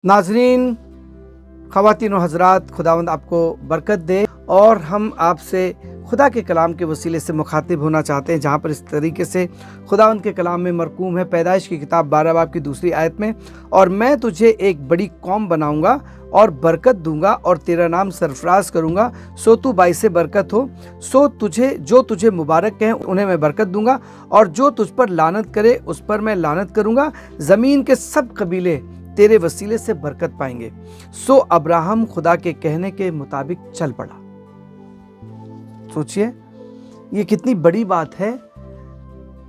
नाज़रीन, ख़वातीन और हज़रात, खुदावंद आपको बरकत दे। और हम आपसे खुदा के कलाम के वसीले से मुखातिब होना चाहते हैं, जहाँ पर इस तरीके से खुदावंद के कलाम में मरकूम है पैदाइश की किताब 12 बाब की 2 आयत में, और मैं तुझे एक बड़ी कौम बनाऊंगा और बरकत दूंगा और तेरा नाम सरफराज करूंगा, सो तू बाइस बरकत हो। सो तुझे मुबारक कहें उन्हें मैं बरकत दूंगा, और जो तुझ पर लानत करे उस पर मैं लानत करूंगा। ज़मीन के सब कबीले तेरे वसीले से बरकत पाएंगे। सो अब्राहम खुदा के कहने के मुताबिक चल पड़ा। सोचिए, ये कितनी बड़ी बात है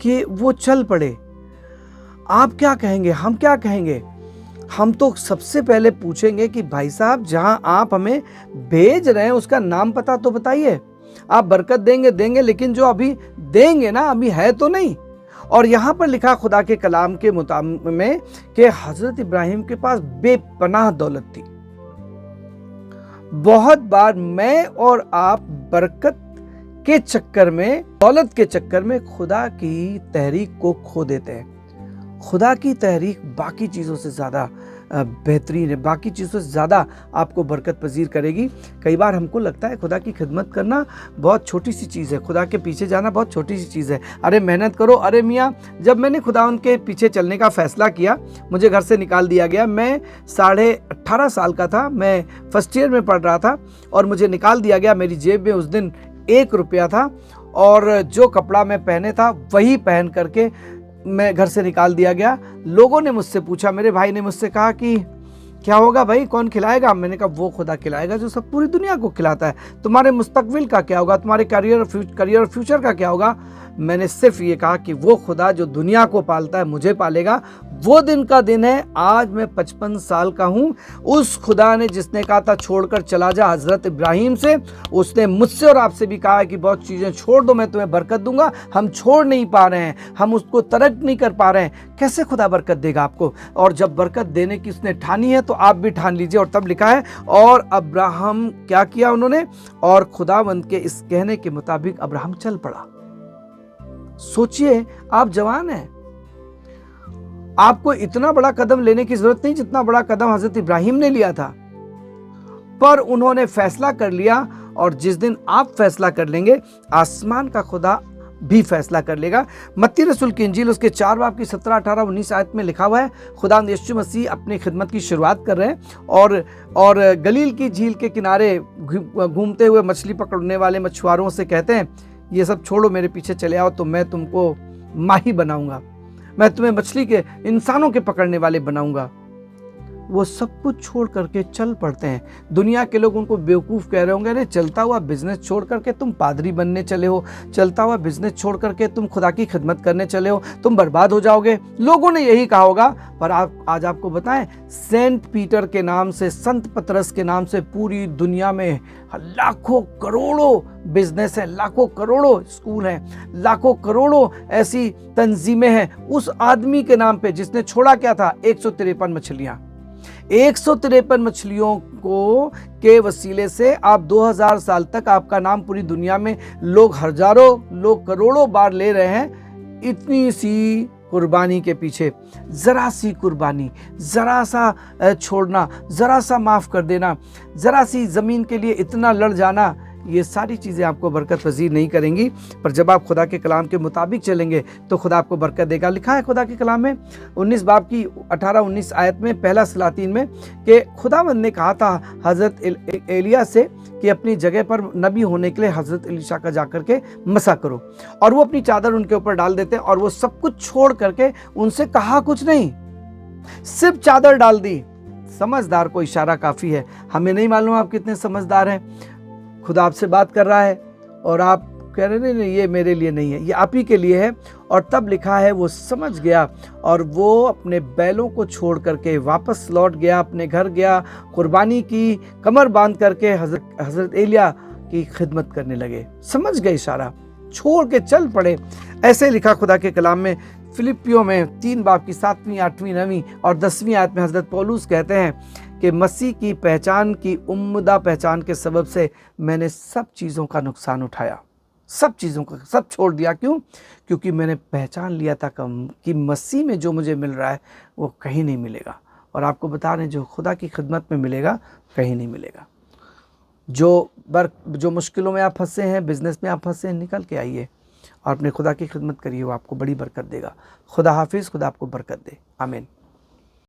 कि वो चल पड़े। आप क्या कहेंगे, हम क्या कहेंगे? हम तो सबसे पहले पूछेंगे कि भाई साहब, जहां आप हमें भेज रहे हैं उसका नाम पता तो बताइए। आप बरकत देंगे, लेकिन जो अभी देंगे ना, अभी है तो नहीं। और यहां पर लिखा खुदा के कलाम के मुताबिक में कि हजरत इब्राहिम के पास बेपनाह दौलत थी। बहुत बार मैं और आप बरकत के चक्कर में, दौलत के चक्कर में खुदा की तहरीक को खो देते हैं। खुदा की तहरीक बाकी चीज़ों से ज़्यादा बेहतरीन है, बाकी चीज़ों से ज़्यादा आपको बरकत पजीर करेगी। कई बार हमको लगता है खुदा की खिदमत करना बहुत छोटी सी चीज़ है, खुदा के पीछे जाना बहुत छोटी सी चीज़ है। अरे मेहनत करो। अरे मियाँ, जब मैंने खुदा उनके पीछे चलने का फ़ैसला किया, मुझे घर से निकाल दिया गया। मैं 18.5 साल का था, मैं फर्स्ट ईयर में पढ़ रहा था, और मुझे निकाल दिया गया। मेरी जेब में उस दिन 1 रुपया था, और जो कपड़ा मैं पहने था वही पहन करके मैं घर से निकाल दिया गया। लोगों ने मुझसे पूछा, मेरे भाई ने मुझसे कहा कि क्या होगा भाई, कौन खिलाएगा? मैंने कहा वो खुदा खिलाएगा जो सब पूरी दुनिया को खिलाता है। तुम्हारे मुस्तकबिल का क्या होगा? तुम्हारे करियर और फ्यूचर का क्या होगा? मैंने सिर्फ ये कहा कि वो खुदा जो दुनिया को पालता है मुझे पालेगा। वो दिन का दिन है। आज मैं 55 साल का हूँ। उस खुदा ने जिसने कहा था छोड़कर चला जा हजरत इब्राहिम से, उसने मुझसे और आपसे भी कहा है कि बहुत चीज़ें छोड़ दो, मैं तुम्हें बरकत दूंगा। हम छोड़ नहीं पा रहे हैं, हम उसको तरक नहीं कर पा रहे हैं। कैसे खुदा बरकत देगा आपको? और जब बरकत देने की उसने ठानी है तो आप भी ठान लीजिए। और तब लिखा है, और अब्राहम क्या किया उन्होंने? और खुदावंद के इस कहने के मुताबिक अब्राहम चल पड़ा। सोचिए, आप जवान हैं, आपको इतना बड़ा कदम लेने की जरूरत नहीं जितना बड़ा कदम हजरत इब्राहिम ने लिया था, पर उन्होंने फैसला कर लिया। और जिस दिन आप फैसला कर लेंगे, आसमान का खुदा भी फैसला कर लेगा। मत्ती रसूल की इंजील उसके 4 बाब की 17, 18, 19 आयत में लिखा हुआ है, खुदा यीशु मसीह अपनी खिदमत की शुरुआत कर रहे हैं, और गलील की झील के किनारे घूमते हुए मछली पकड़ने वाले मछुआरों से कहते हैं, ये सब छोड़ो, मेरे पीछे चले आओ, तो मैं तुमको माही बनाऊंगा, मैं तुम्हें मछली के, इंसानों के पकड़ने वाले बनाऊंगा। वो सब कुछ छोड़ करके चल पड़ते हैं। दुनिया के लोग उनको बेवकूफ़ कह रहे होंगे, अरे चलता हुआ बिजनेस छोड़ करके तुम पादरी बनने चले हो, चलता हुआ बिजनेस छोड़ करके तुम खुदा की खिदमत करने चले हो, तुम बर्बाद हो जाओगे। लोगों ने यही कहा होगा। पर आज आपको बताएं, सेंट पीटर के नाम से, संत पतरस के नाम से पूरी दुनिया में लाखों करोड़ों बिजनेस है, लाखों करोड़ों स्कूल हैं, लाखों करोड़ों ऐसी तंजीमें हैं उस आदमी के नाम पे जिसने छोड़ा क्या था? 153 मछलियां। 153 मछलियों को के वसीले से आप 2000 साल तक आपका नाम पूरी दुनिया में लोग, हजारों लोग, करोड़ों बार ले रहे हैं। इतनी सी कुर्बानी के पीछे, जरा सी कुर्बानी, जरा सा छोड़ना, जरा सा माफ कर देना, जरा सी जमीन के लिए इतना लड़ जाना, ये सारी चीज़ें आपको बरकत पजीर नहीं करेंगी। पर जब आप खुदा के कलाम के मुताबिक चलेंगे तो खुदा आपको बरकत देगा। लिखा है खुदा के कलाम में 19 बाब की 18-19 आयत में, पहला सलातीन में, कि खुदावंद ने कहा था हज़रत एलिया से कि अपनी जगह पर नबी होने के लिए हज़रत एलीशा का जाकर के मसा करो। और वो अपनी चादर उनके ऊपर डाल देते हैं, और वो सब कुछ छोड़ करके, उनसे कहा कुछ नहीं, सिर्फ चादर डाल दी। समझदार को इशारा काफ़ी है। हमें नहीं मालूम आप कितने समझदार हैं। खुदा आपसे बात कर रहा है और आप कह रहे नहीं, ये मेरे लिए नहीं है, ये आप ही के लिए है। और तब लिखा है, वो समझ गया और वो अपने बैलों को छोड़ करके वापस लौट गया, अपने घर गया, कुर्बानी की, कमर बांध करके हजरत एलिया की खिदमत करने लगे। समझ गए इशारा, छोड़ के चल पड़े। ऐसे लिखा खुदा के कलाम में फिलिपियों में 3 बाब की 7वीं, 8वीं, 9वीं और 10वीं आयत में हजरत पौलुस कहते हैं कि मसीह की पहचान की उम्दा पहचान के सबब से मैंने सब चीज़ों का नुकसान उठाया, सब चीज़ों का सब छोड़ दिया। क्यों? क्योंकि मैंने पहचान लिया था कि मसीह में जो मुझे मिल रहा है वो कहीं नहीं मिलेगा, और आपको बता रहे हैं जो खुदा की खिदमत में मिलेगा कहीं नहीं मिलेगा। जो मुश्किलों में आप फंसे हैं, बिजनेस में आप फंसे हैं, निकल के आइए और अपने खुदा की खिदमत करिए, वो आपको बड़ी बरकत देगा। खुदा हाफिज़, खुदा आपको बरकत दे। आमीन।